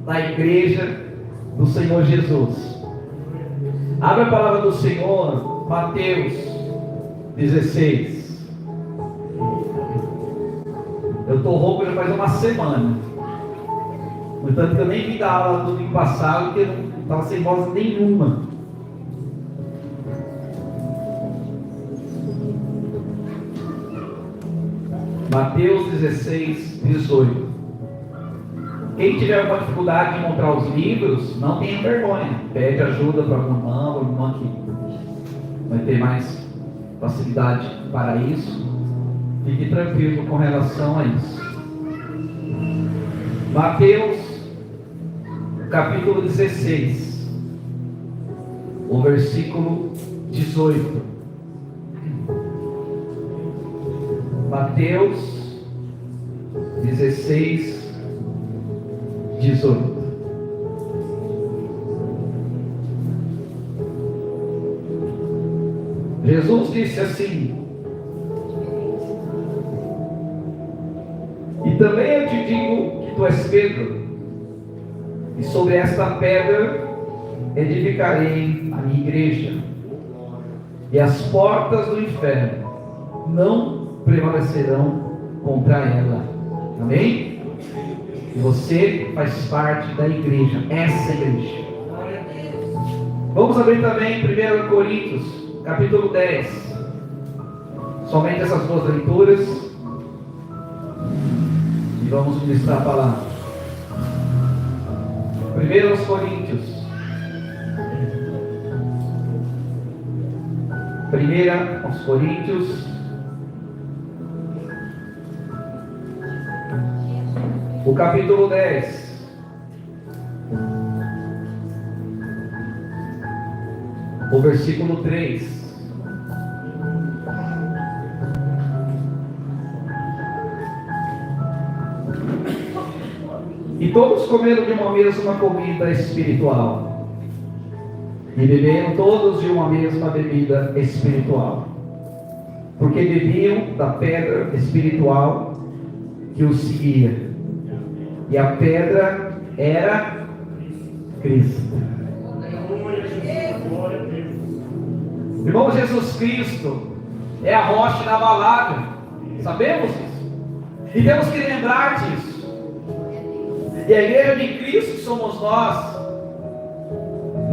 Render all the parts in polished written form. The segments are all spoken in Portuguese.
na igreja do Senhor Jesus. Abre a palavra do Senhor, Mateus 16. Eu estou rouco já faz uma semana. No entanto que eu nem vim dar aula do domingo passado, porque eu não estava sem voz nenhuma. Mateus 16, 18. Quem tiver alguma dificuldade de encontrar os livros, não tenha vergonha. Pede ajuda para algum irmão ou irmã que vai ter mais facilidade para isso. Fique tranquilo com relação a isso. Mateus, capítulo 16, o versículo 18. Mateus 16, 18. Jesus disse assim: e também eu te digo que tu és Pedro, e sobre esta pedra edificarei a minha igreja, e as portas do inferno não prevalecerão contra ela. Amém? E você faz parte da igreja, essa igreja. Vamos abrir também 1 Coríntios, capítulo 10. Somente essas duas leituras. E vamos ministrar a palavra. 1 Coríntios. 1 Coríntios, o capítulo 10. O versículo 3. E todos comeram de uma mesma comida espiritual, e beberam todos de uma mesma bebida espiritual, porque bebiam da pedra espiritual que os seguia, e a pedra era Cristo. Irmão, Jesus Cristo é a rocha inabalável, sabemos isso, e temos que lembrar disso. E a igreja de Cristo que somos nós,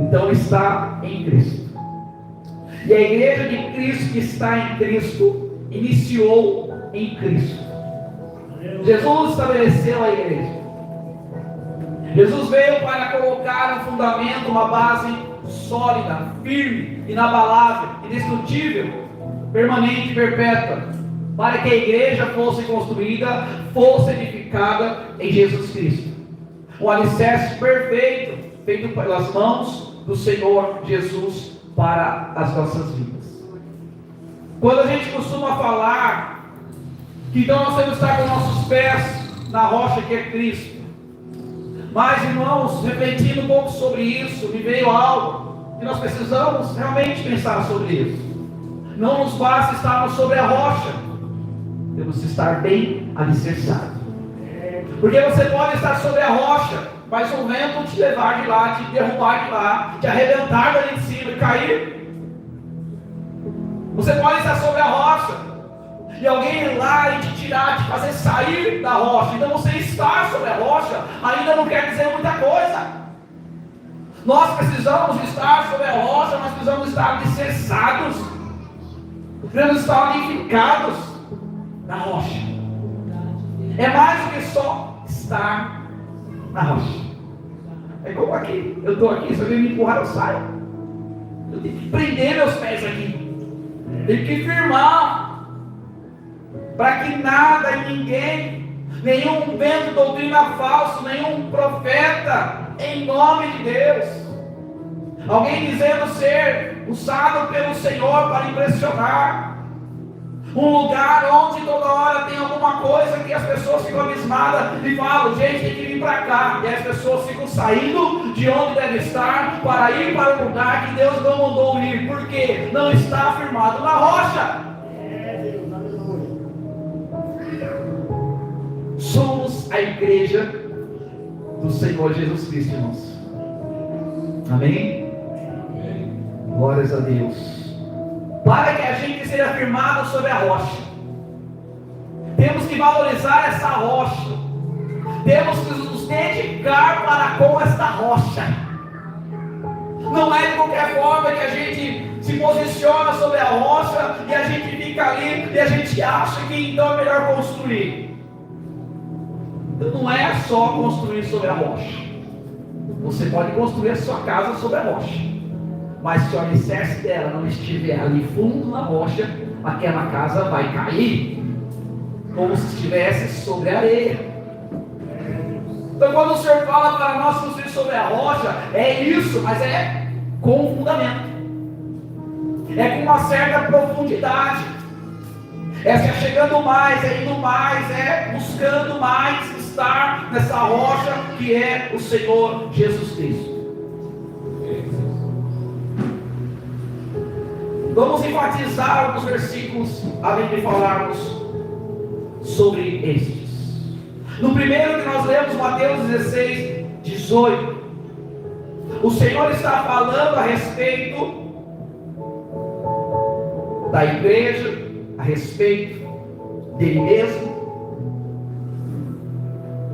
então está em Cristo. E a igreja de Cristo que está em Cristo iniciou em Cristo. Jesus estabeleceu a igreja. Jesus veio para colocar um fundamento, uma base sólida, firme, inabalável, indestrutível, permanente e perpétua, para que a igreja fosse construída, fosse edificada em Jesus Cristo. Um alicerce perfeito, feito pelas mãos do Senhor Jesus para as nossas vidas. Quando a gente costuma falar que então nós temos que estar com nossos pés na rocha que é Cristo, mas irmãos, refletindo um pouco sobre isso, me veio algo que nós precisamos realmente pensar sobre isso. Não nos basta estarmos sobre a rocha, temos que estar bem alicerçados. Porque você pode estar sobre a rocha, mas um vento te levar de lá, te derrubar de lá, te arrebentar dali de cima e cair. Você pode estar sobre a rocha, e alguém ir lá e te tirar, te fazer sair da rocha. Então você estar sobre a rocha ainda não quer dizer muita coisa. Nós precisamos estar sobre a rocha, nós precisamos estar alicerçados, precisamos estar unificados na rocha. É mais do que só estar na rocha. É como aqui, eu estou aqui, se alguém me empurrar eu saio. Eu tenho que prender meus pés aqui, tenho que firmar, para que nada e ninguém, nenhum vento de doutrina falso, nenhum profeta, em nome de Deus, alguém dizendo ser usado pelo Senhor para impressionar, um lugar onde toda hora tem alguma coisa que as pessoas ficam abismadas e falam, gente, tem que vir para cá, e as pessoas ficam saindo de onde deve estar para ir para um lugar que Deus não mandou ir, porque não está firmado na rocha. Somos a igreja do Senhor Jesus Cristo, irmãos. Amém? Glórias a Deus. Para que a gente seja firmado sobre a rocha, temos que valorizar essa rocha, temos que nos dedicar para com esta rocha. Não é de qualquer forma que a gente se posiciona sobre a rocha e a gente fica ali e a gente acha que então é melhor construir. Então não é só construir sobre a rocha. Você pode construir a sua casa sobre a rocha, mas se o alicerce dela não estiver ali fundo na rocha, aquela casa vai cair, como se estivesse sobre a areia. Então quando o Senhor fala para nós construir sobre a rocha, é isso, mas é com fundamento, é com uma certa profundidade, é se achegando mais, é indo mais, é buscando mais estar nessa rocha que é o Senhor Jesus Cristo. Vamos enfatizar alguns versículos além de falarmos sobre estes. No primeiro que nós lemos, Mateus 16, 18, o Senhor está falando a respeito da igreja, a respeito dele mesmo.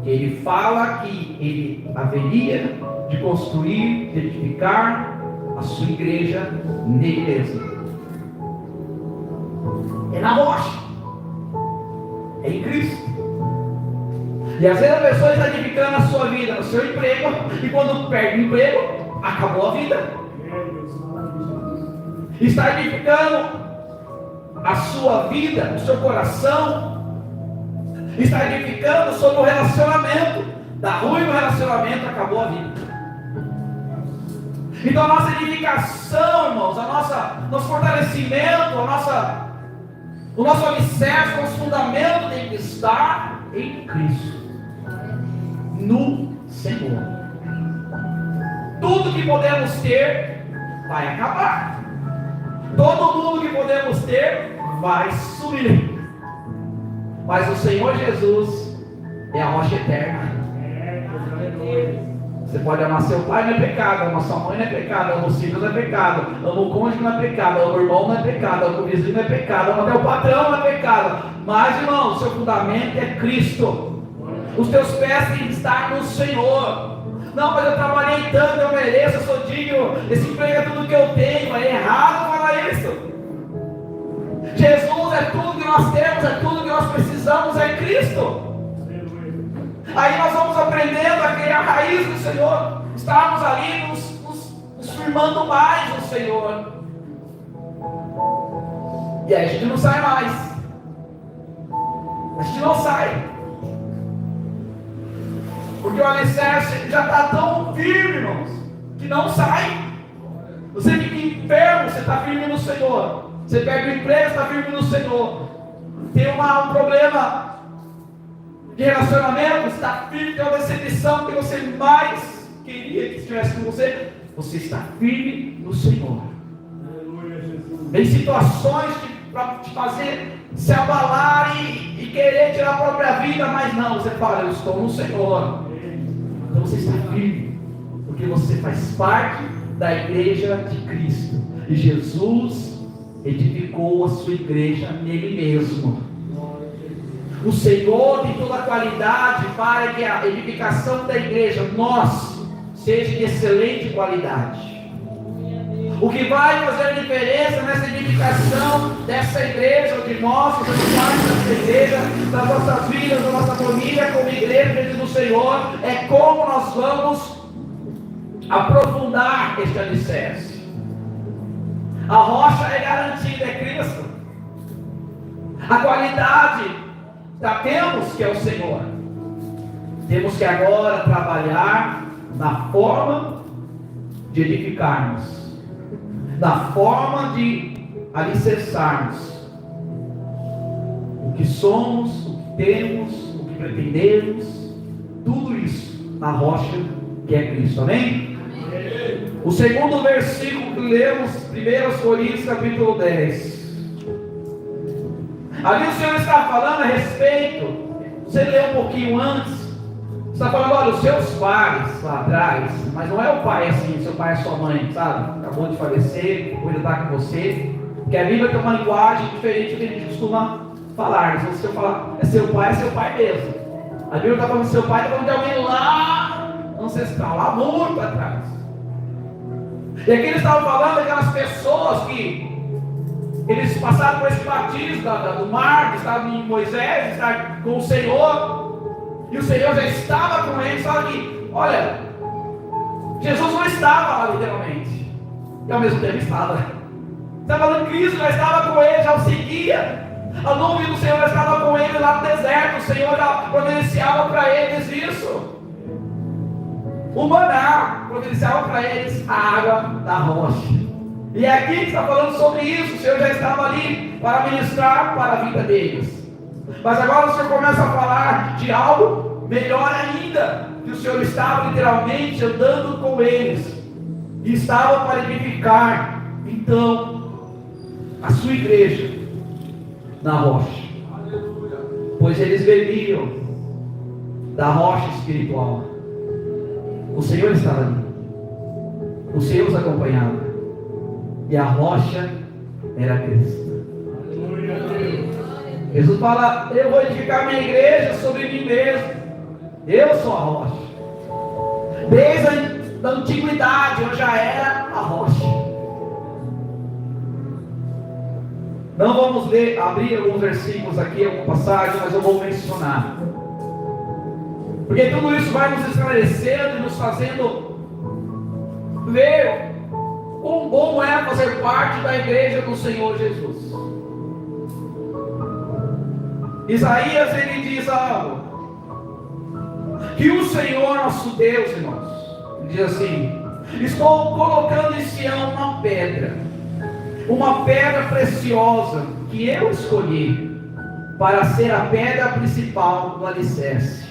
Ele fala que ele haveria de construir, de edificar a sua igreja nele mesmo. É na rocha, é em Cristo. E às vezes a pessoa está edificando a sua vida no seu emprego, e quando perde o emprego, acabou a vida. Está edificando a sua vida, o seu coração, está edificando sobre o relacionamento. Dá ruim no relacionamento, acabou a vida. Então a nossa edificação, irmãos, nosso fortalecimento, o nosso alicerce, o nosso fundamento tem que estar em Cristo, no Senhor. Tudo que podemos ter vai acabar. Todo mundo que podemos ter vai sumir. Mas o Senhor Jesus é a rocha eterna. Você pode amar seu pai, não é pecado. Amar sua mãe, não é pecado. Amar os filhos, não é pecado. Amar o cônjuge, não é pecado. Amar o irmão, não é pecado. Amar o vizinho, não é pecado. Amar até o patrão, não é pecado. Mas, irmão, o seu fundamento é Cristo. Os teus pés têm que estar no Senhor. Não, mas eu trabalhei tanto, eu mereço, eu sou digno, esse emprego é tudo que eu tenho. É errado falar isso. Jesus é tudo que nós temos, é tudo que nós precisamos, é Cristo. Aí nós vamos aprendendo a criar a raiz do Senhor, estarmos ali nos firmando mais no Senhor. E aí a gente não sai mais. A gente não sai. Porque o alicerce já está tão firme, irmãos, que não sai. Você fica enfermo, você está firme no Senhor. Você perde o emprego, está firme no Senhor. Tem um problema de relacionamento, está firme, tem uma decepção que você mais queria que estivesse com você. Você está firme no Senhor. Tem situações para te fazer se abalar e querer tirar a própria vida, mas não, você fala, eu estou no Senhor. Então você está firme, porque você faz parte da igreja de Cristo. E Jesus edificou a sua igreja nele mesmo. O Senhor tem toda a qualidade para que a edificação da igreja, nós, seja de excelente qualidade. O que vai fazer a diferença nessa edificação dessa igreja, ou de nós, que somos parte dessa igreja, das nossas vidas, da nossa família, como igreja diante do Senhor, é como nós vamos aprofundar este alicerce. A rocha é garantida, é Cristo. A qualidade temos que é o Senhor. Temos que agora trabalhar na forma de edificarmos, na forma de alicerçarmos o que somos, o que temos, o que pretendemos, tudo isso na rocha que é Cristo. Amém? Amém. O segundo versículo que lemos, 1 Coríntios capítulo 10. Ali o Senhor está falando a respeito, você lê um pouquinho antes, Você está falando, olha, os seus pais lá atrás, mas não é o pai assim, seu pai é sua mãe, sabe? Acabou de falecer, ou ainda está com você. Porque a Bíblia tem uma linguagem diferente do que a gente costuma falar. Se você falar, é seu pai mesmo. A Bíblia está falando seu pai, está falando de alguém lá ancestral, lá muito atrás. E aqui eles estavam falando daquelas pessoas que eles passaram por esse batismo do mar, que estavam em Moisés, estavam com o Senhor. E o Senhor já estava com eles. Fala que, olha, Jesus não estava lá literalmente, e ao mesmo tempo estava. Está falando que Cristo já estava com ele, já o seguia. A nuvem do Senhor já estava com ele lá no deserto. O Senhor já providenciava para eles isso. O maná providenciava para eles a água da rocha. E é aqui que está falando sobre isso. O Senhor já estava ali para ministrar para a vida deles. Mas agora o Senhor começa a falar de algo melhor ainda, que o Senhor estava literalmente andando com eles, e estava para edificar, então, a sua igreja na rocha. Pois eles bebiam da rocha espiritual. O Senhor estava ali. O Senhor os acompanhava. E a rocha era Cristo. Jesus fala, eu vou edificar minha igreja sobre mim mesmo. Eu sou a rocha. Desde a antiguidade eu já era a rocha. Não vamos abrir alguns versículos aqui, alguma passagem, mas eu vou mencionar. Porque tudo isso vai nos esclarecendo e nos fazendo ver quão bom é fazer parte da igreja do Senhor Jesus. Isaías, ele diz algo, que o Senhor nosso Deus, irmãos, ele diz assim, estou colocando em Sião uma pedra preciosa, que eu escolhi, para ser a pedra principal do alicerce.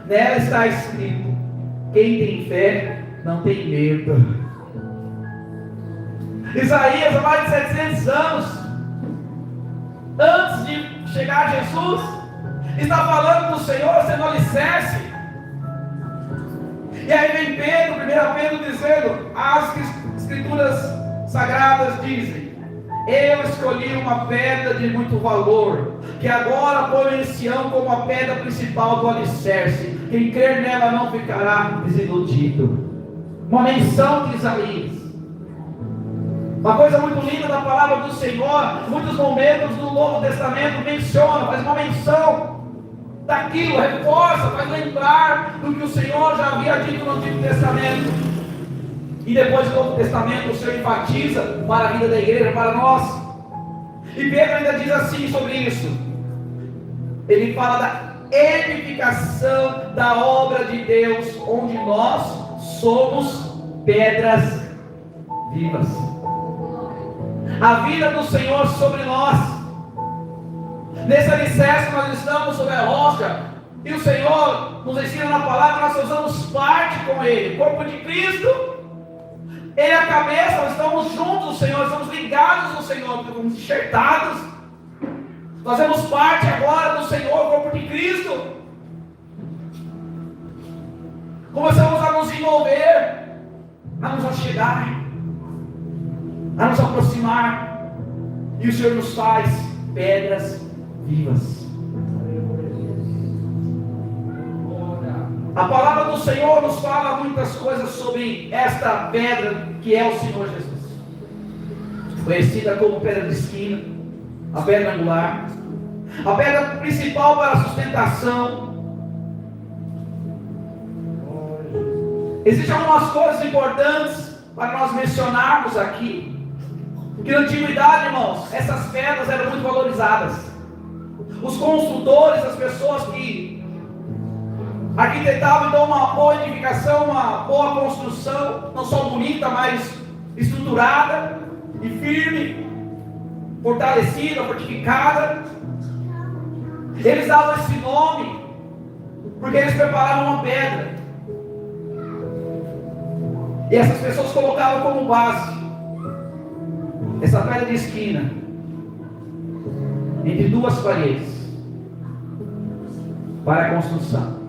Nela está escrito, quem tem fé, não tem medo. Isaías, há mais de 700 anos, antes de chegar a Jesus, está falando do Senhor sendo alicerce. E aí vem Pedro, 1 Pedro, dizendo, as escrituras sagradas dizem, eu escolhi uma pedra de muito valor, que agora põe em Sião como a pedra principal do alicerce, quem crer nela não ficará desiludido. Uma menção de Isaías. Uma coisa muito linda da palavra do Senhor, muitos momentos do Novo Testamento menciona, faz uma menção daquilo, reforça, faz lembrar do que o Senhor já havia dito no Antigo Testamento. E depois do Novo Testamento o Senhor enfatiza para a vida da igreja, para nós. E Pedro ainda diz assim sobre isso. Ele fala da edificação da obra de Deus, onde nós somos pedras vivas. A vida do Senhor sobre nós. Nesse alicerce nós estamos sobre a rocha. E o Senhor nos ensina na palavra, nós fazemos parte com Ele. O corpo de Cristo, Ele é a cabeça, nós estamos juntos do Senhor, estamos ligados no Senhor, porque fomos enxertados. Nós fazemos parte agora do Senhor, o corpo de Cristo. Começamos a nos envolver, a nos achegar, a nos aproximar, e o Senhor nos faz pedras vivas. A palavra do Senhor nos fala muitas coisas sobre esta pedra que é o Senhor Jesus, conhecida como pedra de esquina, a pedra angular, a pedra principal para a sustentação. Existem algumas coisas importantes para nós mencionarmos aqui. Porque na antiguidade, irmãos, essas pedras eram muito valorizadas. Os construtores, as pessoas que arquitetavam então uma boa edificação, uma boa construção, não só bonita, mas estruturada e firme, fortalecida, fortificada. Eles davam esse nome porque eles preparavam uma pedra. E essas pessoas colocavam como base essa pedra de esquina entre duas paredes para a construção.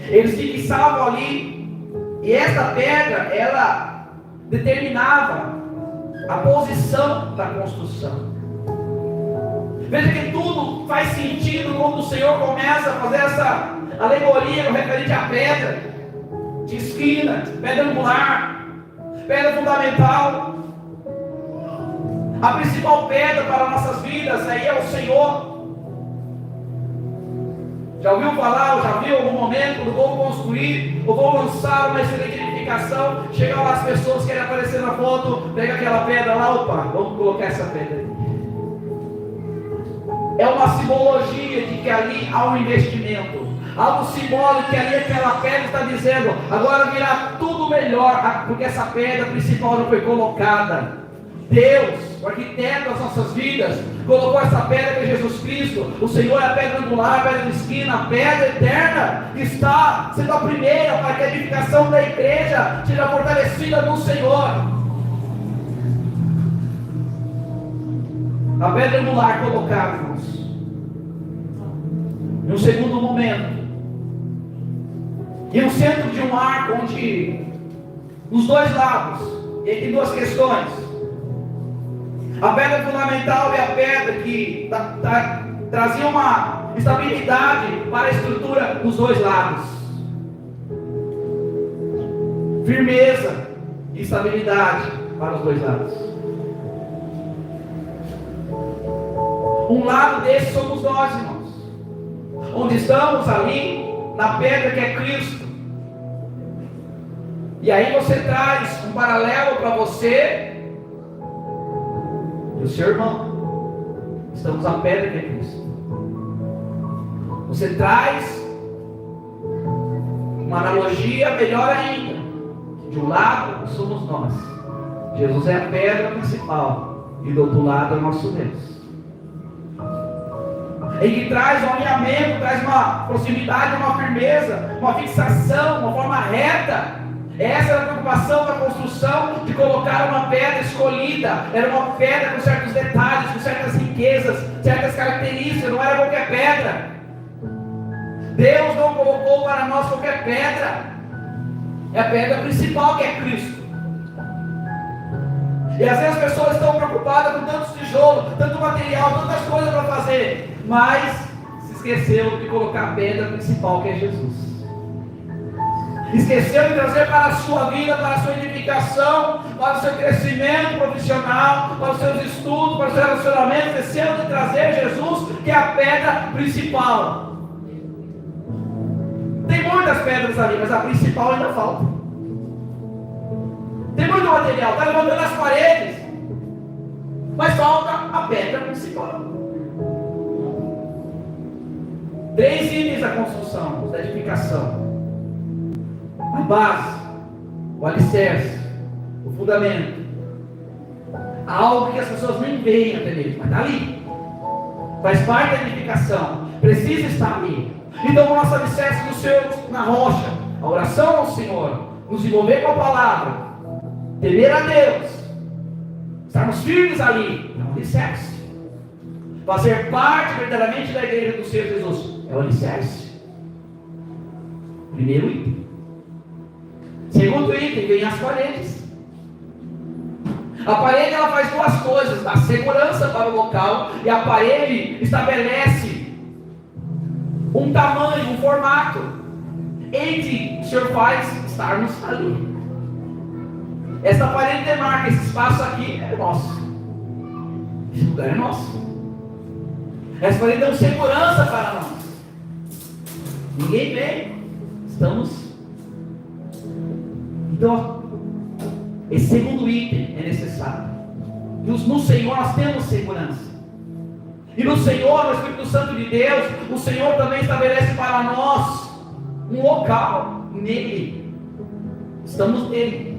Eles fixavam ali, e esta pedra, ela determinava a posição da construção. Veja que tudo faz sentido quando o Senhor começa a fazer essa alegoria referente à pedra de esquina, pedra angular, pedra fundamental. A principal pedra para nossas vidas aí é o Senhor. Já ouviu falar, ou já viu algum momento, quando vou construir, ou vou lançar uma excelente edificação, chegam lá as pessoas que querem aparecer na foto, pega aquela pedra lá, opa, vamos colocar essa pedra aí. É uma simbologia de que ali há um investimento, algo simbólico que ali aquela pedra está dizendo, agora virá tudo melhor, porque essa pedra principal não foi colocada. Deus, o arquiteto das nossas vidas, colocou essa pedra que é Jesus Cristo. O Senhor é a pedra angular, a pedra de esquina, a pedra eterna, que está sendo a primeira para que a edificação da igreja seja fortalecida no Senhor. A pedra angular colocada, irmãos. Em um segundo momento, e no centro de um arco, onde nos dois lados, e tem duas questões. A pedra fundamental é a pedra que trazia uma estabilidade para a estrutura dos dois lados. Firmeza e estabilidade para os dois lados. Um lado desse somos nós, irmãos. Onde estamos ali, na pedra que é Cristo. E aí você traz um paralelo para você e o seu irmão. Estamos na pedra que é Cristo. Você traz uma analogia melhor ainda. De um lado somos nós. Jesus é a pedra principal. E do outro lado é o nosso Deus. Ele traz um alinhamento, traz uma proximidade, uma firmeza, uma fixação, uma forma reta. Essa era a preocupação da construção, de colocar uma pedra escolhida. Era uma pedra com certos detalhes, com certas riquezas, certas características, não era qualquer pedra. Deus não colocou para nós qualquer pedra. É a pedra principal que é Cristo. E às vezes as pessoas estão preocupadas com tantos tijolos, tanto material, tantas coisas para fazer, mas se esqueceu de colocar a pedra principal que é Jesus. Esqueceu de trazer para a sua vida, para a sua edificação, para o seu crescimento profissional, para os seus estudos, para os seus relacionamentos. Esqueceu de trazer Jesus, que é a pedra principal. Tem muitas pedras ali, mas a principal ainda falta. Tem muito material, está levantando as paredes, mas falta a pedra principal. 3 itens da construção, da edificação: a base, o alicerce, o fundamento. Algo que as pessoas nem veem até mesmo, mas está ali. Faz parte da edificação, precisa estar ali. Então o nosso alicerce no Senhor, na rocha, a oração ao Senhor, nos envolver com a palavra, temer a Deus, estarmos firmes ali, é o alicerce. Fazer parte verdadeiramente da igreja do Senhor Jesus é o alicerce. Primeiro item. Segundo item, vem as paredes. A parede ela faz 2 coisas: dá segurança para o local, e a parede estabelece um tamanho, um formato em que o Senhor faz estarmos ali. Essa parede demarca: esse espaço aqui é nosso, esse lugar é nosso. Essa parede dá segurança para nós. Ninguém vem, estamos. Então, esse segundo item é necessário. No Senhor nós temos segurança. E no Senhor, no Espírito Santo de Deus, o Senhor também estabelece para nós um local nele. Estamos nele.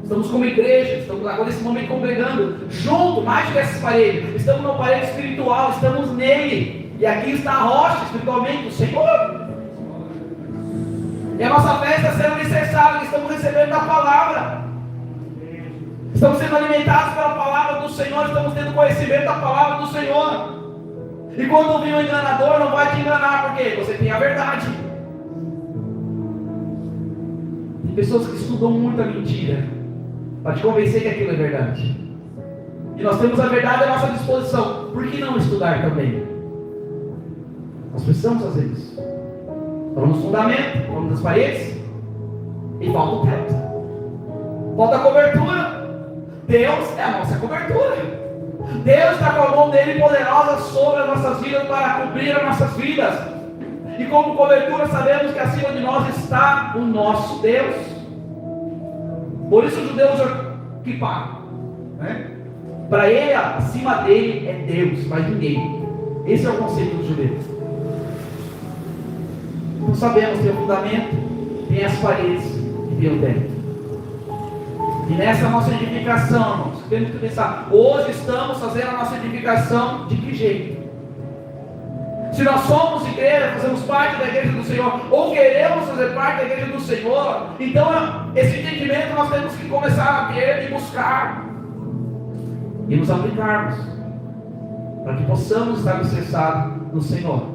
Estamos como igreja, estamos agora nesse momento congregando, junto, mais do que essas paredes. Estamos no parede espiritual, estamos nele. E aqui está a rocha espiritualmente do Senhor. E a nossa fé está sendo alicerçada, estamos recebendo a palavra. Estamos sendo alimentados pela palavra do Senhor, estamos tendo conhecimento da palavra do Senhor. E quando vir um enganador, não vai te enganar, porque você tem a verdade. Tem pessoas que estudam muita mentira para te convencer que aquilo é verdade. E nós temos a verdade à nossa disposição. Por que não estudar também? Nós precisamos fazer isso. Vamos no fundamento, vamos nas paredes, e falta o teto. Falta a cobertura. Deus é a nossa cobertura. Deus está com a mão dele poderosa sobre as nossas vidas para cobrir as nossas vidas. E como cobertura sabemos que acima de nós está o nosso Deus. Por isso os judeus usam kippah, né? Para ele, acima dele é Deus, mais ninguém. Esse é o conceito do judeu. Então sabemos, tem o fundamento, tem as paredes e tem o teto. E nessa nossa edificação, irmãos, temos que pensar, hoje estamos fazendo a nossa edificação de que jeito? Se nós somos igreja, fazemos parte da igreja do Senhor, ou queremos fazer parte da igreja do Senhor, então esse entendimento nós temos que começar a ter e buscar, e nos aplicarmos, para que possamos estar alicerçados no Senhor.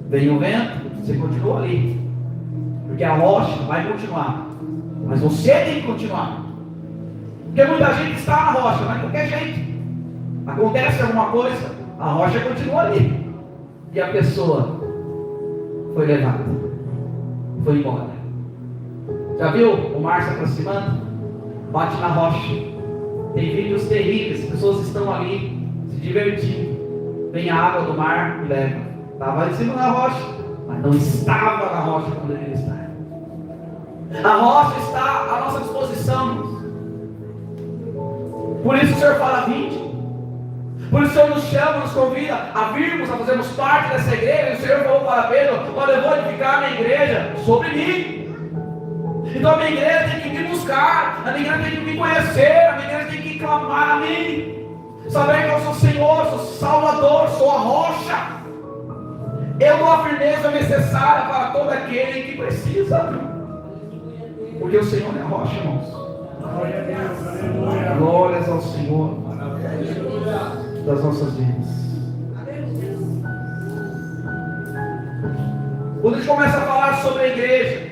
Vem o vento, você continua ali, porque a rocha vai continuar, mas você tem que continuar, porque muita gente está na rocha, mas de qualquer jeito, acontece alguma coisa, a rocha continua ali, e a pessoa foi levada, foi embora. Já viu o mar se aproximando? Bate na rocha, tem vídeos terríveis, as pessoas estão ali se divertindo, vem a água do mar e leva. Estava em cima da rocha, mas não estava na rocha como deveria estar. A rocha está à nossa disposição. Por isso o Senhor fala: vinde. Por isso o Senhor nos chama, nos convida a virmos, a fazermos parte dessa igreja. E o Senhor falou para Pedro: olha, eu vou edificar a minha igreja sobre mim. Então a minha igreja tem que me buscar, a minha igreja tem que me conhecer, a minha igreja tem que clamar a mim, saber que eu sou Senhor, sou Salvador, sou a rocha. Eu dou a firmeza necessária para todo aquele que precisa, porque o Senhor é a rocha, irmãos. Glórias ao Senhor das nossas vidas. Quando a gente começa a falar sobre a igreja,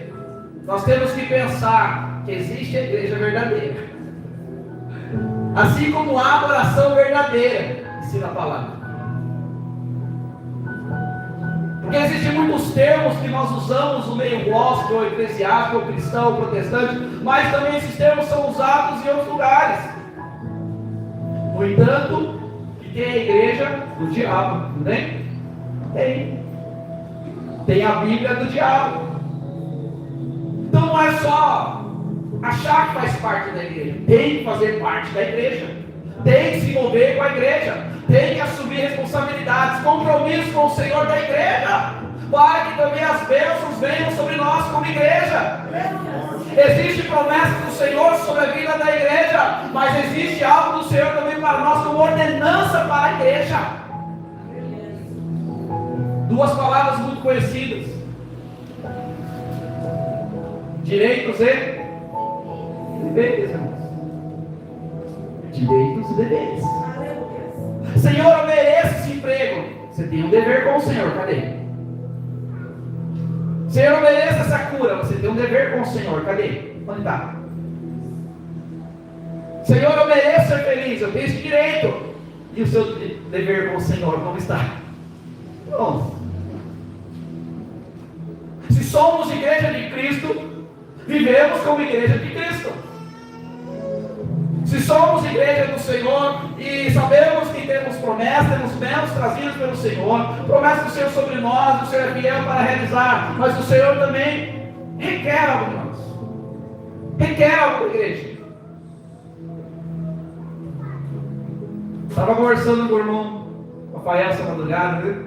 nós temos que pensar que existe a igreja verdadeira, assim como há adoração verdadeira, ensina a palavra. Porque existem muitos termos que nós usamos no meio gospel, ou eclesiástico, ou cristão, ou protestante, mas também esses termos são usados em outros lugares. No entanto, que tem a igreja do diabo, não tem? Tem a Bíblia do diabo. Então não é só achar que faz parte da igreja, tem que fazer parte da igreja, tem que se envolver com a igreja, tem que assumir responsabilidades, compromissos com o Senhor da igreja, para que também as bênçãos venham sobre nós como igreja. Existe promessa do Senhor sobre a vida da igreja, mas existe algo do Senhor também para nós como ordenança para a igreja. Duas palavras muito conhecidas: direitos e deveres, irmãos. Direitos e deveres. Senhor, eu mereço esse emprego. Você tem um dever com o Senhor, cadê? Senhor, eu mereço essa cura. Você tem um dever com o Senhor, cadê? Onde está? Senhor, eu mereço ser feliz. Eu tenho esse direito. E o seu dever com o Senhor, como está? Bom, se somos igreja de Cristo, vivemos como igreja de Cristo. Se somos igreja do Senhor e sabemos que temos promessas, temos bênçãos trazidos pelo Senhor, promessas do Senhor sobre nós, o Senhor é fiel para realizar, mas o Senhor também requer algo de nós, requer algo da igreja. Estava conversando com o irmão Rafael essa madrugada, né?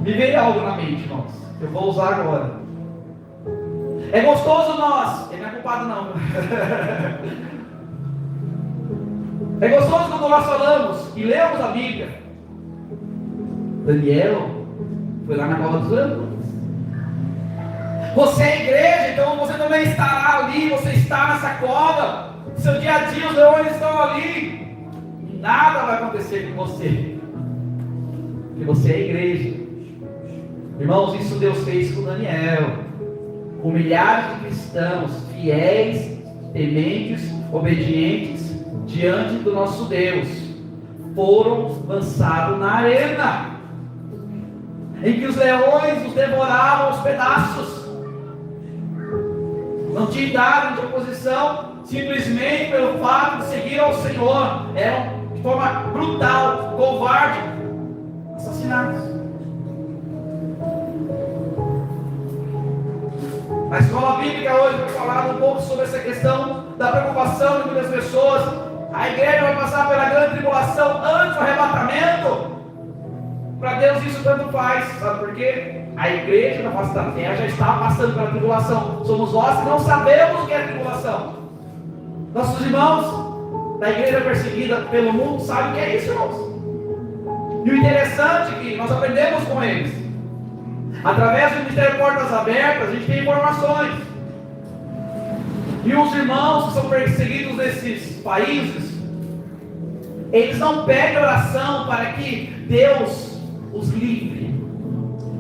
Me veio algo na mente, irmãos, que eu vou usar agora. É gostoso nós, ele não é culpado não. É gostoso quando nós falamos e lemos a Bíblia. Daniel foi lá na cova dos leões. Você é igreja, então você também estará ali, você está nessa cova. Seu dia a dia os leões estão ali. E nada vai acontecer com você. Porque você é igreja. Irmãos, isso Deus fez com Daniel, com milhares de cristãos fiéis, tementes, obedientes diante do nosso Deus, foram lançados na arena, em que os leões os devoravam aos pedaços. Não tinha idade de oposição, simplesmente pelo fato de seguir ao Senhor. Eram de forma brutal, covarde, assassinados. A escola bíblica hoje vai falar um pouco sobre essa questão da preocupação de muitas pessoas. A igreja vai passar pela grande tribulação antes do arrebatamento. Para Deus isso tanto faz, sabe por quê? A igreja na face da terra já está passando pela tribulação. Somos nós que não sabemos o que é tribulação. Nossos irmãos da igreja perseguida pelo mundo sabem o que é isso, irmãos. E o interessante é que nós aprendemos com eles. Através do Ministério Portas Abertas, a gente tem informações. E os irmãos que são perseguidos nesses países, eles não pedem oração para que Deus os livre.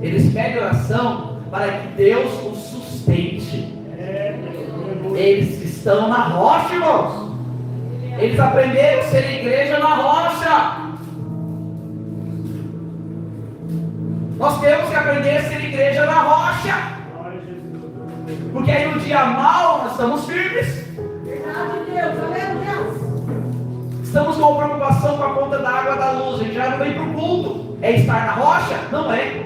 Eles pedem oração para que Deus os sustente. Eles estão na rocha, irmãos. Eles aprenderam a ser igreja na rocha. Nós temos que aprender a ser igreja na rocha. Porque aí no dia mau nós estamos firmes. Estamos com preocupação com a conta da água da luz. A gente já não vem para o culto. É estar na rocha? Não é.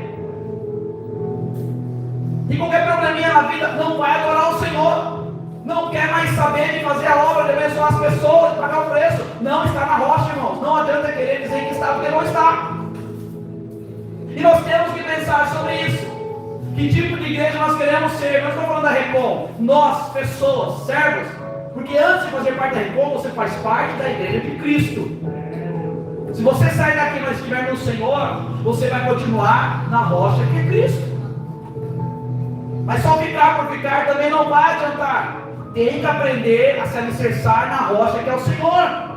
E qualquer probleminha na vida não vai adorar o Senhor. Não quer mais saber de fazer a obra, de abençoar as pessoas, de pagar o preço. Não está na rocha, irmãos. Não adianta querer dizer que está, porque não está. E nós temos que pensar sobre isso. Que tipo de igreja nós queremos ser? Nós estamos falando da Recom. Nós, pessoas, servos. Porque antes de fazer parte da Recom, você faz parte da igreja de Cristo. Se você sair daqui e não estiver no Senhor, você vai continuar na rocha que é Cristo. Mas só ficar por ficar também não vai adiantar. Tem que aprender a se alicerçar na rocha que é o Senhor.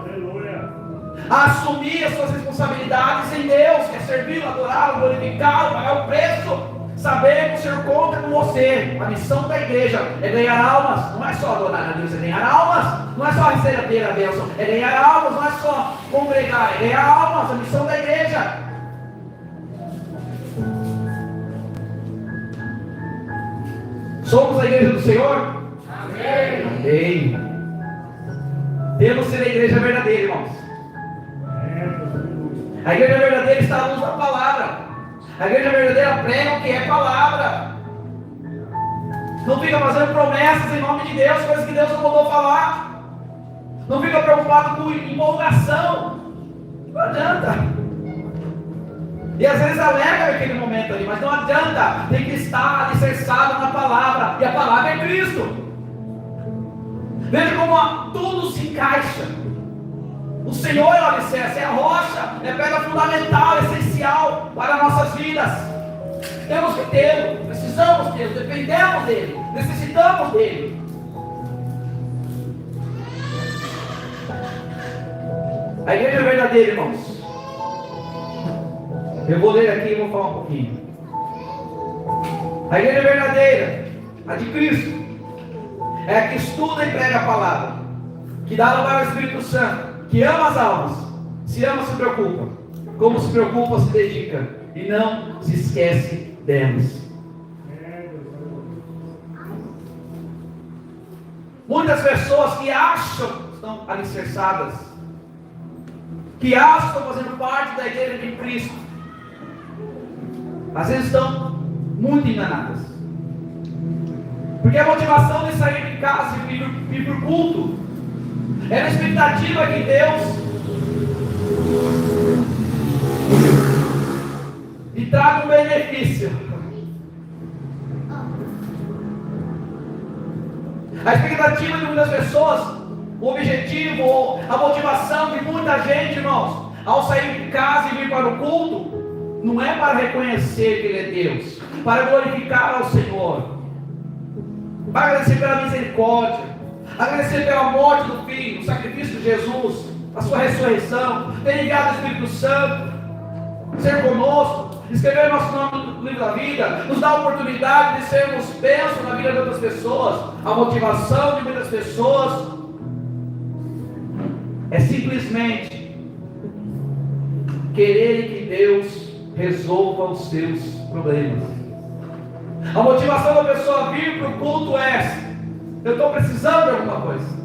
A assumir as suas responsabilidades em Deus, que é servi-lo, adorá-lo, glorificá-lo, pagar o preço, saber que o Senhor conta com você. A missão da igreja é ganhar almas, não é só adorar a Deus, é ganhar almas, não é só receber a bênção, é ganhar almas, não é só congregar, é ganhar almas, a missão da igreja. Somos a igreja do Senhor? Amém. Amém. Temos que ser a igreja verdadeira, irmãos. A igreja verdadeira está à luz da palavra. A igreja verdadeira prega o que é palavra. Não fica fazendo promessas em nome de Deus, coisas que Deus não mandou falar. Não fica preocupado com empolgação. Não adianta. E às vezes alega naquele momento ali, mas não adianta. Tem que estar alicerçado na palavra. E a palavra é Cristo. Veja como tudo se encaixa. O Senhor é o alicerce, é a rocha, é a pedra fundamental, essencial para nossas vidas. Temos que tê-lo, precisamos tê-lo, dependemos dele, necessitamos dele. A igreja verdadeira, irmãos. Eu vou ler aqui e vou falar um pouquinho. A igreja verdadeira, a de Cristo, é a que estuda e prega a palavra, que dá lugar ao Espírito Santo, que ama as almas, se ama, se preocupa, como se preocupa, se dedica, e não se esquece delas. Muitas pessoas que acham que estão alicerçadas, que acham que estão fazendo parte da igreja de Cristo, às vezes estão muito enganadas, porque a motivação de sair de casa e vir para o culto é a expectativa que Deus lhe traga um benefício. A expectativa de muitas pessoas, o objetivo, a motivação de muita gente, irmãos, ao sair de casa e vir para o culto, não é para reconhecer que Ele é Deus, para glorificar ao Senhor, para agradecer pela misericórdia, agradecer pela morte do Filho, o sacrifício de Jesus, a sua ressurreição, ter enviado o Espírito Santo, ser conosco, escrever nosso nome do livro da vida, nos dá a oportunidade de sermos bênçãos na vida de outras pessoas, a motivação de muitas pessoas, é simplesmente querer que Deus resolva os seus problemas. A motivação da pessoa vir para o culto é: eu estou precisando de alguma coisa.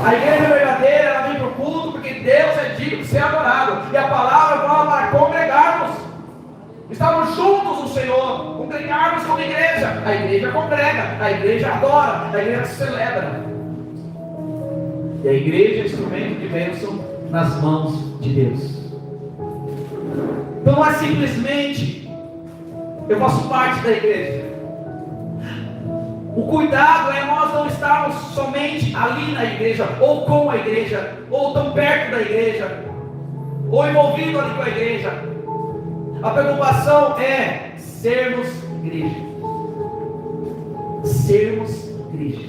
A igreja verdadeira, ela vem para o culto porque Deus é digno de ser adorado, e a palavra fala para congregarmos, estarmos juntos no Senhor, congregarmos como igreja. A igreja congrega, a igreja adora, a igreja celebra, e a igreja é instrumento de bênção nas mãos de Deus. Então não é simplesmente eu faço parte da igreja. O cuidado é nós não estarmos somente ali na igreja, ou com a igreja, ou tão perto da igreja, ou envolvido ali com a igreja. A preocupação é sermos igreja. Sermos igreja.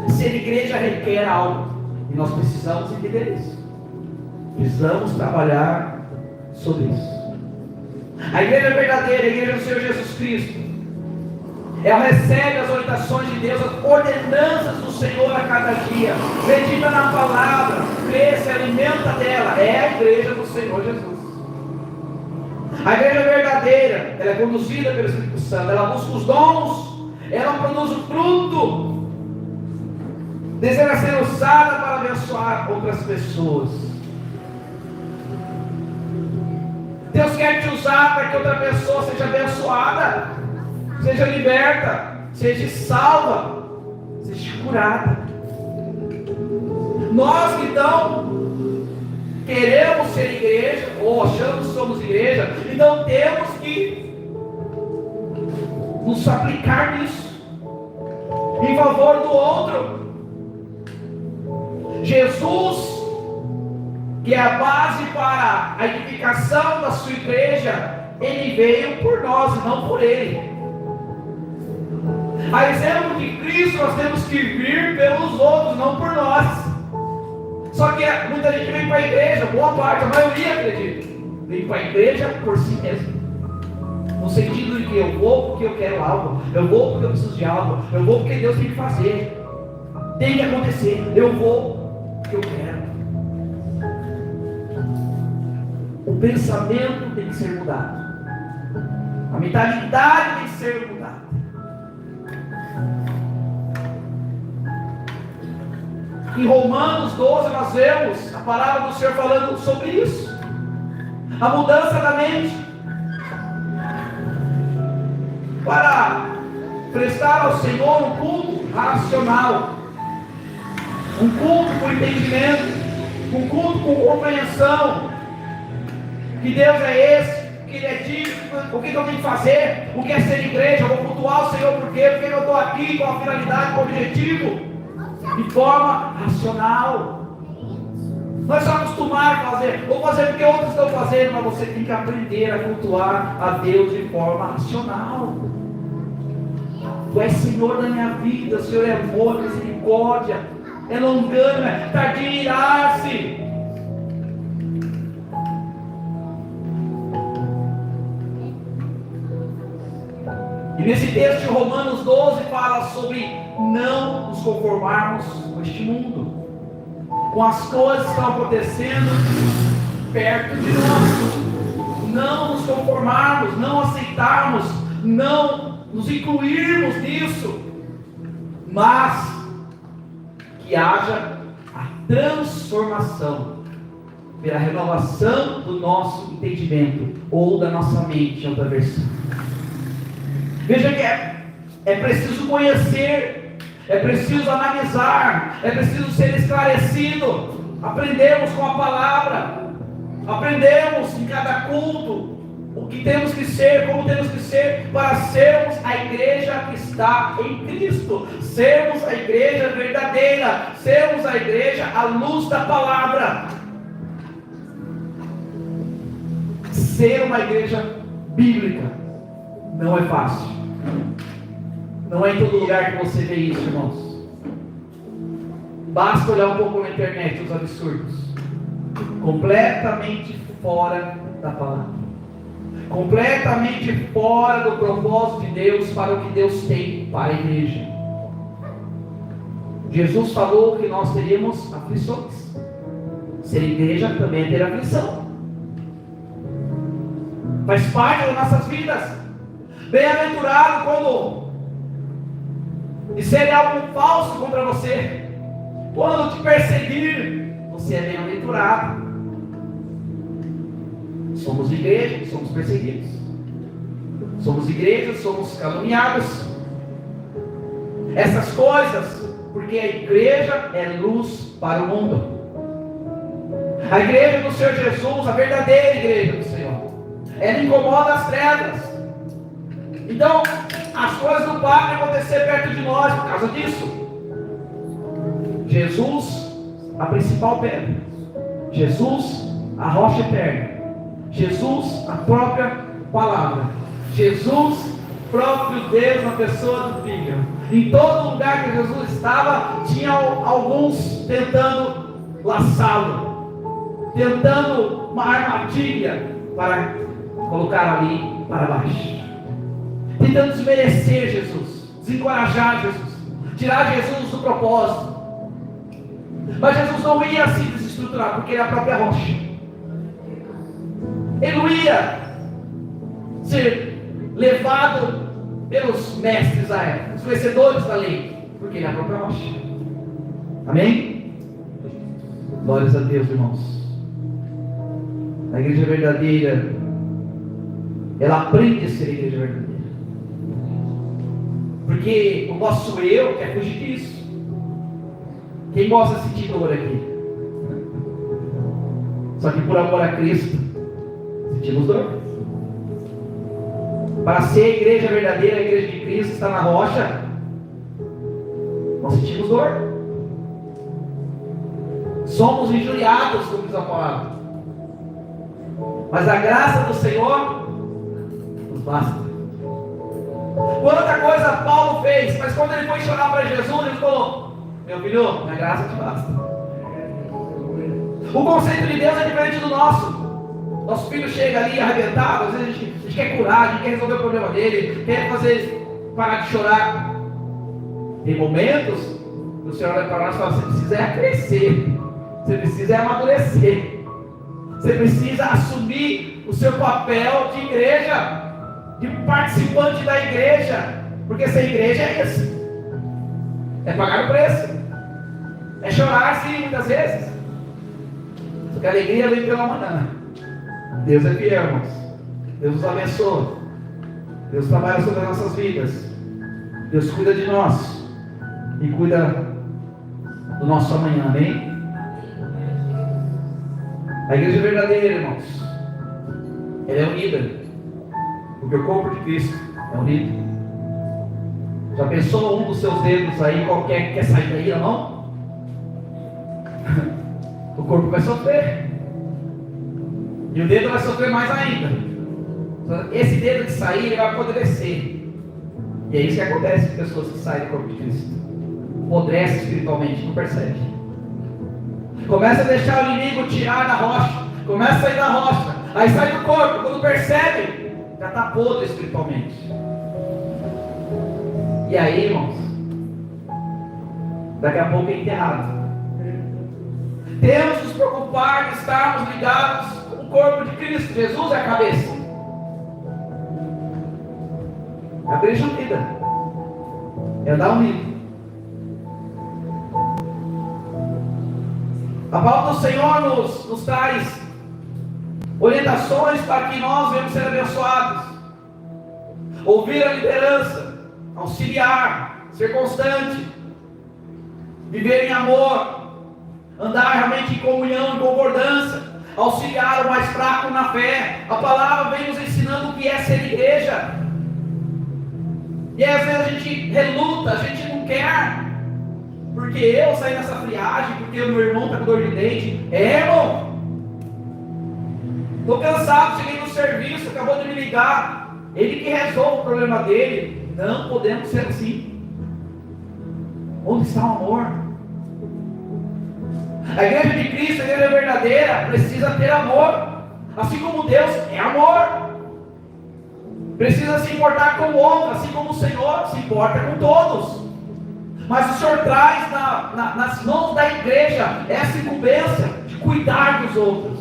Ser igreja requer algo, e nós precisamos entender isso. Precisamos trabalhar sobre isso. A igreja verdadeira, a igreja do Senhor Jesus Cristo, ela recebe as orientações de Deus, as ordenanças do Senhor a cada dia, medita na palavra, crê, se alimenta dela. É a igreja do Senhor Jesus. A igreja verdadeira, ela é conduzida pelo Espírito Santo, ela busca os dons, ela produz o fruto, deseja ser usada para abençoar outras pessoas. Deus quer te usar para que outra pessoa seja abençoada, seja liberta, seja salva, seja curada. Nós que então queremos ser igreja, ou achamos que somos igreja, então temos que nos aplicar nisso, em favor do outro. Jesus, que é a base para a edificação da sua igreja, ele veio por nós e não por ele. A exemplo de Cristo, nós temos que vir pelos outros, não por nós. Só que muita gente vem para a igreja, boa parte, a maioria acredita, vem para a igreja por si mesmo, no sentido de que eu vou porque eu quero algo, eu vou porque eu preciso de algo, eu vou porque Deus tem que fazer, tem que acontecer, eu vou porque eu quero. O pensamento tem que ser mudado, a mentalidade tem que ser mudada. Em Romanos 12 nós vemos a palavra do Senhor falando sobre isso, a mudança da mente, para prestar ao Senhor um culto racional, um culto com entendimento, um culto com compreensão, que Deus é esse, que Ele é digno, o que eu tenho que fazer, o que é ser igreja, eu vou cultuar o Senhor por quê, porque eu estou aqui, com a finalidade, com o objetivo, de forma racional. Nós somos acostumados a fazer, vou fazer porque outros estão fazendo, mas você tem que aprender a cultuar a Deus de forma racional. Tu és Senhor da minha vida, o Senhor é amor, misericórdia, é longânimo, é tardio em irar-se. E nesse texto de Romanos 12 fala sobre não nos conformarmos com este mundo, com as coisas que estão acontecendo perto de nós. Não nos conformarmos, não aceitarmos, não nos incluirmos nisso, mas que haja a transformação pela renovação do nosso entendimento, ou da nossa mente, em outra versão. Veja que é preciso conhecer, é preciso analisar, é preciso ser esclarecido. Aprendemos com a palavra, aprendemos em cada culto o que temos que ser, como temos que ser, para sermos a igreja que está em Cristo, sermos a igreja verdadeira, sermos a igreja à luz da palavra, ser uma igreja bíblica. Não é fácil. Não é em todo lugar que você vê isso, irmãos. Basta olhar um pouco na internet os absurdos, completamente fora da palavra. completamente fora do propósito de Deus para o que Deus tem para a igreja. Jesus falou que nós teríamos aflições. Ser igreja também é ter aflição. Faz parte das nossas vidas. Bem-aventurado quando disserem algo falso contra você. Quando te perseguir, você é bem-aventurado. Somos igreja, somos perseguidos. Somos igreja, somos caluniados. Essas coisas, porque a igreja é luz para o mundo. A igreja do Senhor Jesus, a verdadeira igreja do Senhor, ela incomoda as trevas. Então, as coisas não podem acontecer perto de nós por causa disso. Jesus, a principal pedra. Jesus, a rocha eterna. Jesus, a própria palavra. Jesus, próprio Deus na pessoa do Filho. Em todo lugar que Jesus estava, tinha alguns tentando laçá-lo, tentando uma armadilha para colocar ali para baixo, tentando desmerecer Jesus, desencorajar Jesus, tirar Jesus do propósito. Mas Jesus não ia se desestruturar, porque ele é a própria rocha. Ele não ia ser levado pelos mestres da época, os conhecedores da lei, porque ele é a própria rocha. Amém? Glórias a Deus, irmãos. A igreja verdadeira, ela aprende a ser a igreja verdadeira, porque o nosso eu quer fugir disso. Quem gosta de sentir dor aqui? Só que por amor a Cristo sentimos dor. Para ser a igreja verdadeira, a igreja de Cristo está na rocha, nós sentimos dor. Somos injuriados, como diz a palavra. Mas a graça do Senhor nos basta. Quanta coisa Paulo fez, mas quando ele foi chorar para Jesus, ele falou: meu filho, minha graça te basta. O conceito de Deus é diferente do nosso. Nosso filho chega ali arrebentado, às vezes a gente quer curar, a gente quer resolver o problema dele, quer fazer parar de chorar. Tem momentos que o Senhor olha para nós e fala: você precisa crescer, você precisa amadurecer, você precisa assumir o seu papel de igreja, de participante da igreja, porque ser igreja é isso, é pagar o preço, é chorar sim, muitas vezes, porque a alegria vem pela manhã. Deus é fiel, irmãos. Deus nos abençoa. Deus trabalha sobre as nossas vidas. Deus cuida de nós e cuida do nosso amanhã, amém? A igreja verdadeira, irmãos, ela é unida, porque o corpo de Cristo é unido. Já pensou um dos seus dedos aí, qualquer que quer sair daí ou não? O corpo vai sofrer. E o dedo vai sofrer mais ainda. Esse dedo que sair, ele vai apodrecer. E é isso que acontece com pessoas que saem do corpo de Cristo. Apodrece espiritualmente, não percebe. Começa a deixar o inimigo tirar da rocha. Começa a sair da rocha. Aí sai do corpo. Quando percebe, já está podre espiritualmente. E aí, irmãos, daqui a pouco é enterrado. Temos que nos preocupar de estarmos ligados com o corpo de Cristo. Jesus é a cabeça. A igreja unida é andar unido. A palavra do Senhor nos traz orientações para que nós venhamos ser abençoados. Ouvir a liderança, auxiliar, ser constante, viver em amor, andar realmente em comunhão, em concordância, auxiliar o mais fraco na fé. A palavra vem nos ensinando o que é ser igreja. E às vezes a gente reluta, a gente não quer, porque eu saí nessa friagem, porque o meu irmão está com dor de dente. Irmão, estou cansado, cheguei no serviço, acabou de me ligar, ele que resolve o problema dele. Não podemos ser assim. Onde está o amor? A igreja de Cristo, a igreja verdadeira, precisa ter amor, assim como Deus é amor. precisa se importar com o outro, assim como o Senhor se importa com todos. Mas o Senhor traz nas mãos da igreja essa incumbência de cuidar dos outros,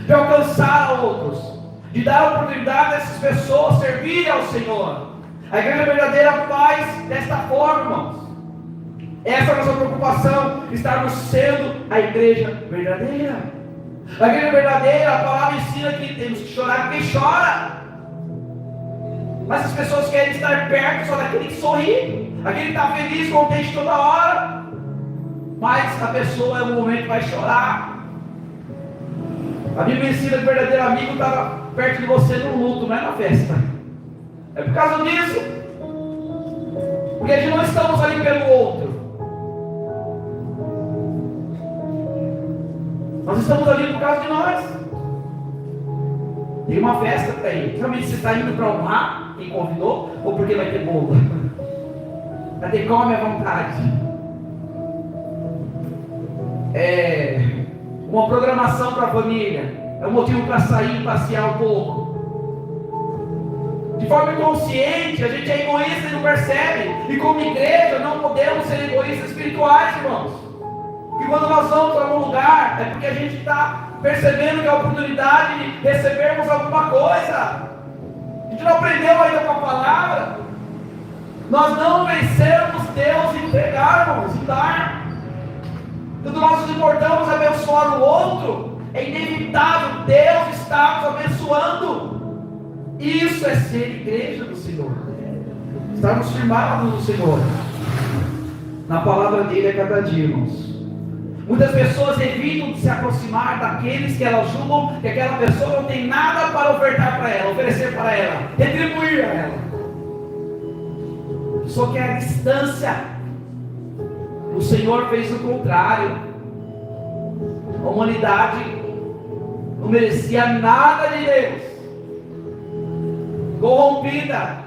de alcançar outros, de dar a oportunidade dessas pessoas servirem ao Senhor. A igreja verdadeira faz desta forma, irmãos. Essa é a nossa preocupação, estarmos sendo a igreja verdadeira. A igreja verdadeira, a palavra ensina que temos que chorar quem chora. Mas as pessoas querem estar perto só daquele que sorri, aquele que está feliz, contente toda hora. Mas a pessoa em um momento vai chorar. A Bíblia ensina que o verdadeiro amigo está perto de você no luto, não é na festa. É por causa disso. Porque não estamos ali pelo outro. Nós estamos ali por causa de nós. Tem uma festa para ir. Realmente você está indo para honrar quem convidou, ou porque vai ter bolo? Vai ter come à vontade. Uma programação para a família. É um motivo para sair e passear um pouco. De forma inconsciente, a gente é egoísta e não percebe. E como igreja, não podemos ser egoístas espirituais, irmãos. Porque quando nós vamos para algum lugar, é porque a gente está percebendo que é a oportunidade de recebermos alguma coisa. A gente não aprendeu ainda com a palavra. Nós não vencemos Deus em entregar, irmãos, em dar. Quando nós nos importamos abençoar o outro, é inevitável Deus está nos abençoando. Isso é ser igreja do Senhor. Estarmos firmados no Senhor, na palavra dele a cada dia, irmãos. Muitas pessoas evitam de se aproximar daqueles que elas julgam que aquela pessoa não tem nada para ofertar para ela, oferecer para ela, retribuir a ela. Só que a distância, o Senhor fez o contrário. A humanidade não merecia nada de Deus, corrompida,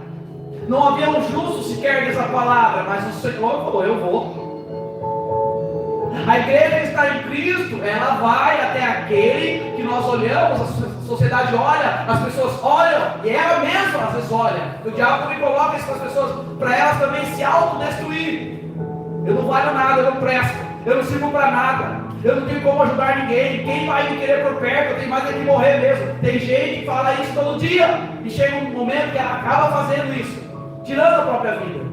não havia um justo sequer dessa palavra, mas o Senhor falou: eu vou. A igreja que está em Cristo, ela vai até aquele que nós olhamos, a sociedade olha, as pessoas olham, e ela mesma às vezes olha. O diabo me coloca isso para as pessoas, para elas também se autodestruir. Eu não valho nada, eu não presto, eu não sirvo para nada, eu não tenho como ajudar ninguém, quem vai me querer por perto, eu tenho mais é que morrer mesmo. Tem gente que fala isso todo dia, e chega um momento que ela acaba fazendo isso, tirando a própria vida.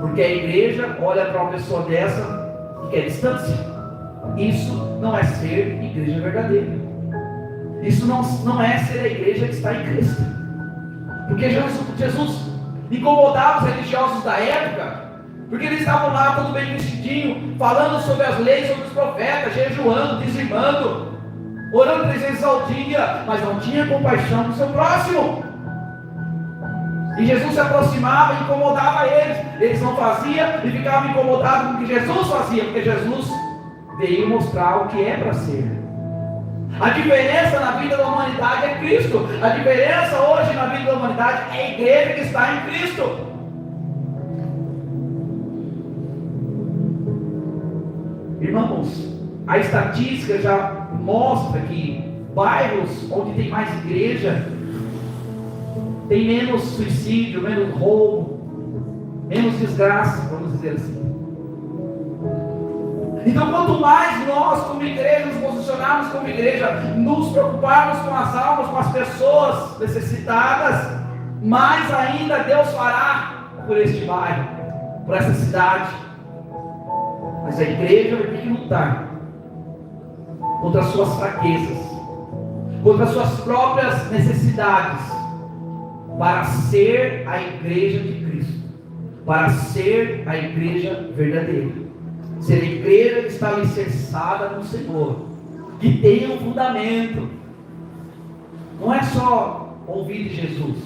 Porque a igreja olha para uma pessoa dessa e quer distância. Isso não é ser igreja verdadeira. Isso não é ser a igreja que está em Cristo. Porque Jesus incomodava os religiosos da época, porque eles estavam lá todo bem vestidinho, falando sobre as leis, sobre os profetas, jejuando, dizimando, orando 3 vezes ao dia, mas não tinha compaixão do seu próximo. E Jesus se aproximava e incomodava eles. Eles não faziam e ficavam incomodados com o que Jesus fazia, porque Jesus veio mostrar o que é para ser. A diferença na vida da humanidade é Cristo. A diferença hoje na vida da humanidade é a igreja que está em Cristo. Irmãos, a estatística já mostra que bairros onde tem mais igreja tem menos suicídio, menos roubo, menos desgraça, vamos dizer assim. Então, quanto mais nós, como igreja, nos posicionarmos como igreja, nos preocuparmos com as almas, com as pessoas necessitadas, mais ainda Deus fará por este bairro, por essa cidade. Mas a igreja vai ter que lutar contra as suas fraquezas, contra as suas próprias necessidades, para ser a igreja de Cristo, para ser a igreja verdadeira. Ser a igreja que está alicerçada no Senhor, que tem um fundamento. Não é só ouvir de Jesus,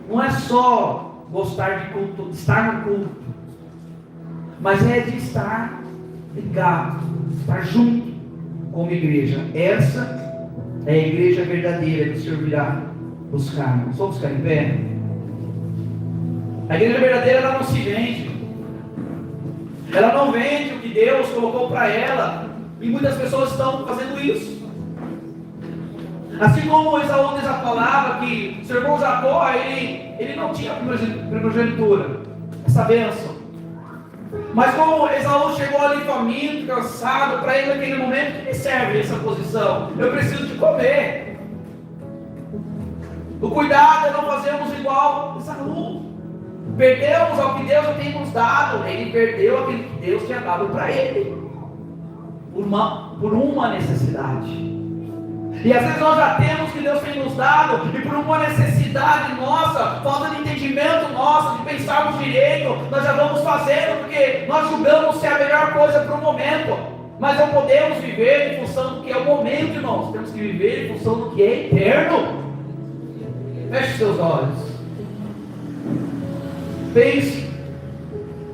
não é só gostar de culto, de estar no culto, mas é de estar ligado, estar junto como igreja. Essa é a igreja verdadeira que o Senhor virá buscar. Só buscar em pé. A igreja verdadeira, ela não se vende. Ela não vende o que Deus colocou para ela. E muitas pessoas estão fazendo isso. Assim como Esaú diz a palavra que seu irmão Jacó, ele não tinha primogenitura, essa bênção. Mas como Esaú chegou ali faminto, cansado, para ele naquele momento, que me serve essa posição? Eu preciso de comer. O cuidado é não fazermos igual Esaú. Perdemos ao que Deus tem nos dado. Ele perdeu aquilo que Deus tinha dado para ele, por uma necessidade. E às vezes nós já temos o que Deus tem nos dado, e por uma necessidade nossa, falta de entendimento nosso, de pensarmos direito, nós já vamos fazendo, porque nós julgamos ser a melhor coisa para o momento. Mas não podemos viver em função do que é o momento, irmãos. Temos que viver em função do que é eterno. Feche seus olhos. Pense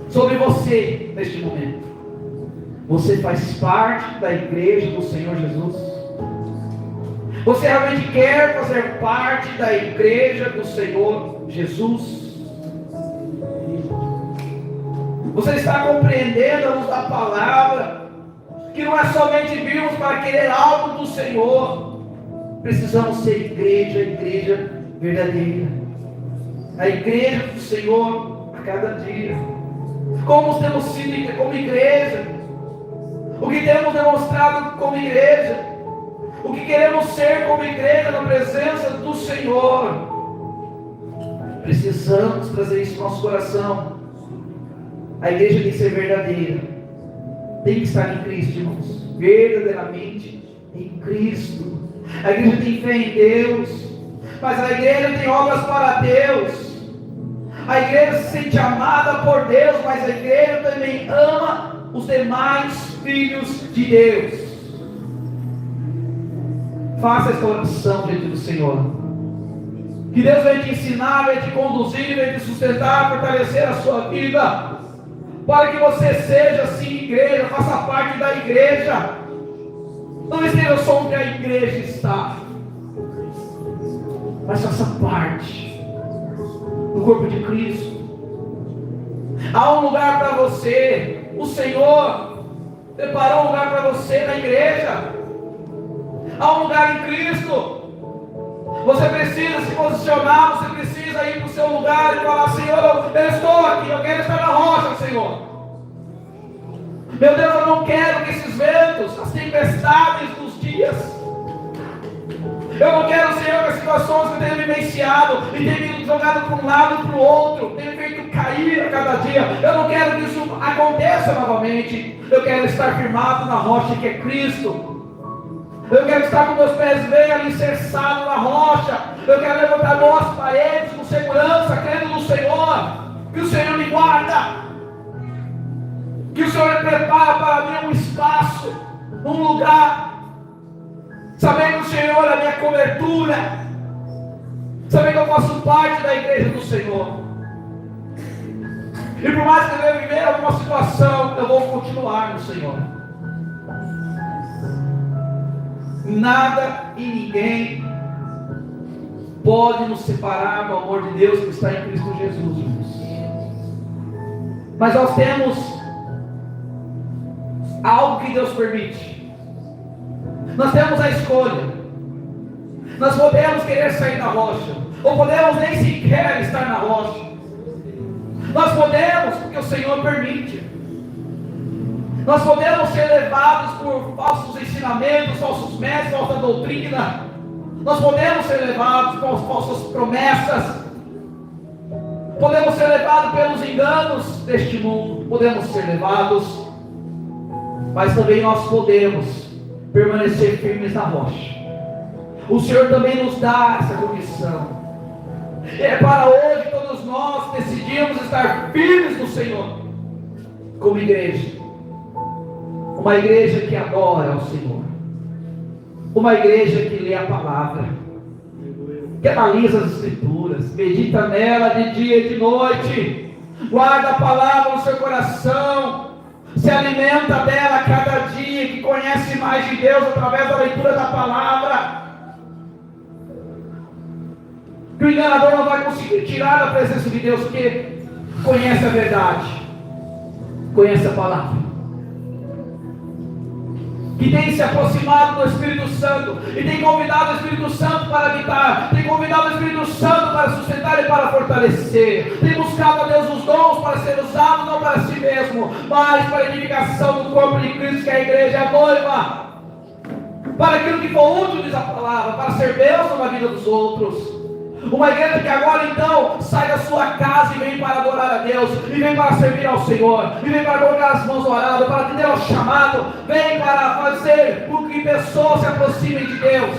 sobre você neste momento. Você faz parte da igreja do Senhor Jesus? Você realmente quer fazer parte da igreja do Senhor Jesus? Você está compreendendo a luz da palavra que não é somente virmos para querer algo do Senhor. Precisamos ser igreja verdadeira, a igreja do Senhor a cada dia. Como temos sido como igreja, o que temos demonstrado como igreja, o que queremos ser como igreja na presença do Senhor. Precisamos trazer isso no nosso coração. A igreja tem que ser verdadeira, tem que estar em Cristo, irmãos, verdadeiramente em Cristo. A igreja tem fé em Deus, mas a igreja tem obras para Deus. A igreja se sente amada por Deus, mas a igreja também ama os demais filhos de Deus. Faça esta oração diante do Senhor. Que Deus vai te ensinar, vai te conduzir, vai te sustentar, fortalecer a sua vida, para que você seja assim igreja, faça parte da igreja. Não esteja só onde a igreja está, mas faça parte do corpo de Cristo. Há um lugar para você. O Senhor preparou um lugar para você na igreja. Há um lugar em Cristo. Você precisa se posicionar, você precisa ir para o seu lugar e falar: Senhor, eu estou aqui, eu quero estar na rocha, Senhor. Meu Deus, eu não quero que esses ventos, as tempestades dos dias, eu não quero, Senhor, que as situações que eu tenho vivenciado e tenho me jogado para um lado e para o outro, tenho feito cair a cada dia, eu não quero que isso aconteça novamente. Eu quero estar firmado na rocha que é Cristo. Eu quero estar com meus pés bem alicerçados na rocha. Eu quero levantar minhas paredes com segurança, crendo no Senhor, que o Senhor me guarda, que o Senhor me prepara para mim um espaço, um lugar, sabendo que o Senhor é a minha cobertura, sabendo que eu faço parte da igreja do Senhor. E por mais que eu viver alguma situação, eu vou continuar no Senhor. Nada e ninguém pode nos separar do amor de Deus que está em Cristo Jesus, irmãos. Mas nós temos algo que Deus permite. Nós temos a escolha. Nós podemos querer sair da rocha, ou podemos nem sequer estar na rocha. Nós podemos, porque o Senhor permite. Nós podemos ser levados por falsos ensinamentos, falsos mestres, falsa doutrina. Nós podemos ser levados por falsas promessas. Podemos ser levados pelos enganos deste mundo. Podemos ser levados, mas também nós podemos permanecer firmes na rocha. O Senhor também nos dá essa condição. E é para hoje todos nós decidimos estar firmes no Senhor, como igreja. Uma igreja que adora ao Senhor, uma igreja que lê a palavra, que analisa as escrituras, medita nela de dia e de noite, guarda a palavra no seu coração, se alimenta dela a cada dia, que conhece mais de Deus através da leitura da palavra, que o enganador não vai conseguir tirar da presença de Deus, porque conhece a verdade, conhece a palavra. que tem se aproximado do Espírito Santo e tem convidado o Espírito Santo para habitar, tem convidado o Espírito Santo para sustentar e para fortalecer, tem buscado a Deus os dons para ser usado não para si mesmo, mas para a edificação do corpo de Cristo, que é a igreja, é a noiva, para aquilo que for útil, diz a palavra, para ser bênção na vida dos outros. Uma igreja que agora então sai da sua casa e vem para adorar a Deus, e vem para servir ao Senhor, e vem para colocar as mãos no arado, para atender ao chamado, vem para fazer com que pessoas se aproximem de Deus.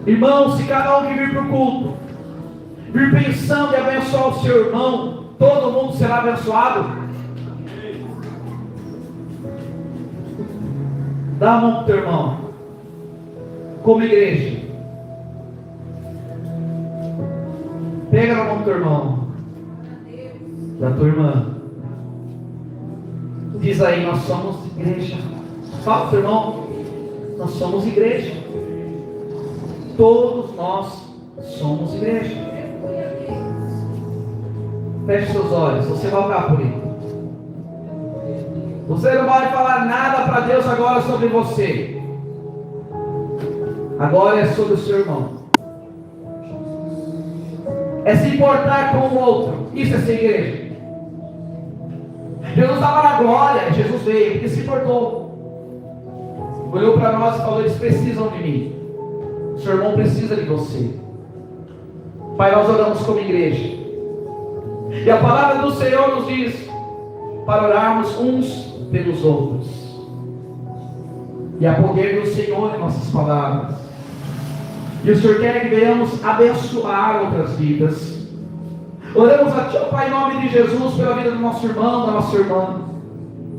Irmãos, se cada um que vir para o culto vir pensando em abençoar o seu irmão, todo mundo será abençoado. Dá a mão para o teu irmão. Como igreja, pega na mão do teu irmão, da tua irmã, diz aí: nós somos igreja. Fala para o teu irmão: nós somos igreja. Todos nós somos igreja. Feche seus olhos, você vai orar por ele. Você não vai falar nada para Deus agora sobre você. Agora é sobre o seu irmão. É se importar com o outro. Isso é ser igreja. Jesus estava na glória. Jesus veio porque se importou. Olhou para nós e falou: eles precisam de mim. O seu irmão precisa de você. Pai, nós oramos como igreja. E a palavra do Senhor nos diz para orarmos uns pelos outros. E há poder do Senhor em nossas palavras. E o Senhor quer que venhamos abençoar outras vidas. Oramos a Ti, ó Pai, em nome de Jesus, pela vida do nosso irmão, da nossa irmã.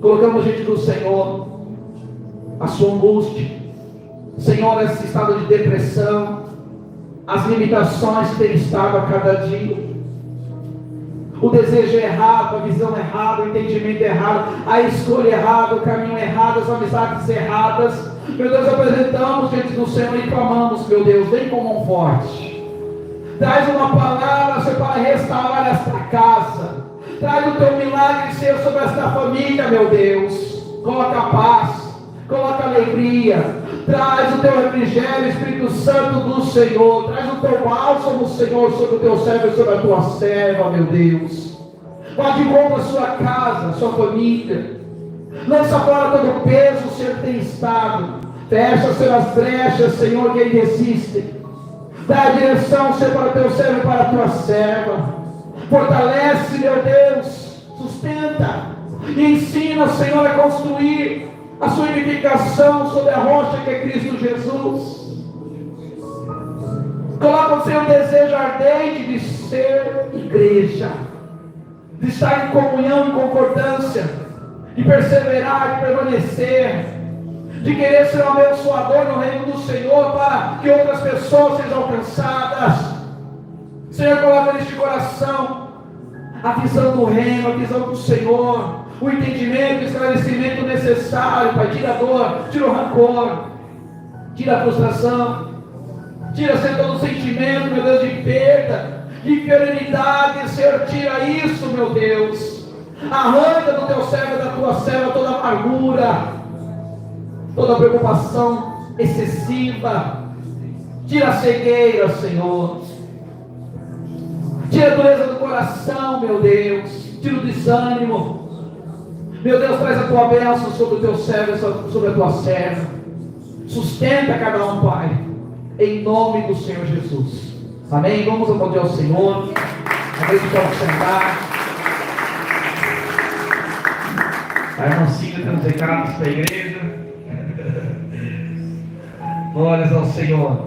Colocamos diante do Senhor a sua angústia, Senhor, esse estado de depressão, as limitações que tem estado a cada dia, o desejo errado, a visão errada, o entendimento errado, a escolha errada, o caminho errado, as amizades erradas. Meu Deus, apresentamos diante do Senhor e clamamos, meu Deus, vem com mão forte. Traz uma palavra, Senhor, para restaurar esta casa. Traz o Teu milagre, Senhor, sobre esta família, meu Deus. Coloca paz, coloca alegria. Traz o Teu refrigério, Espírito Santo do Senhor. Traz o Teu bálsamo, Senhor, sobre o Teu servo e sobre a Tua serva, meu Deus. Vá de volta a sua casa, a sua família. Lança fora todo o peso, Senhor, que tem estado. Fecha, Senhor, as brechas, Senhor, que ainda existem. Dá a direção, Senhor, para o Teu servo e para a Tua serva. Fortalece, meu Deus. Sustenta. E ensina, Senhor, a construir a sua edificação sobre a rocha que é Cristo Jesus. Coloca o Senhor um desejo ardente de ser igreja, de estar em comunhão e concordância, de perseverar, de permanecer, de querer ser um abençoador no reino do Senhor, para que outras pessoas sejam alcançadas. Senhor, coloca neste coração a visão do reino, a visão do Senhor, o entendimento, o esclarecimento necessário. Pai, tira a dor, tira o rancor, tira a frustração, tira, Senhor, todo o sentimento, meu Deus, de perda, de inferioridade. Senhor, tira isso, meu Deus. Arranca do Teu servo e da Tua serva toda amargura, toda preocupação excessiva. Tira a cegueira, Senhor. Tira a dureza do coração, meu Deus. Tira o desânimo. Meu Deus, traz a Tua bênção sobre o Teu servo e sobre a Tua serva. Sustenta cada um, Pai, em nome do Senhor Jesus. Amém? Vamos aplaudir ao Senhor. Amém? Vamos sentar. A irmãzinha tem uns recados para a igreja. Glórias ao Senhor.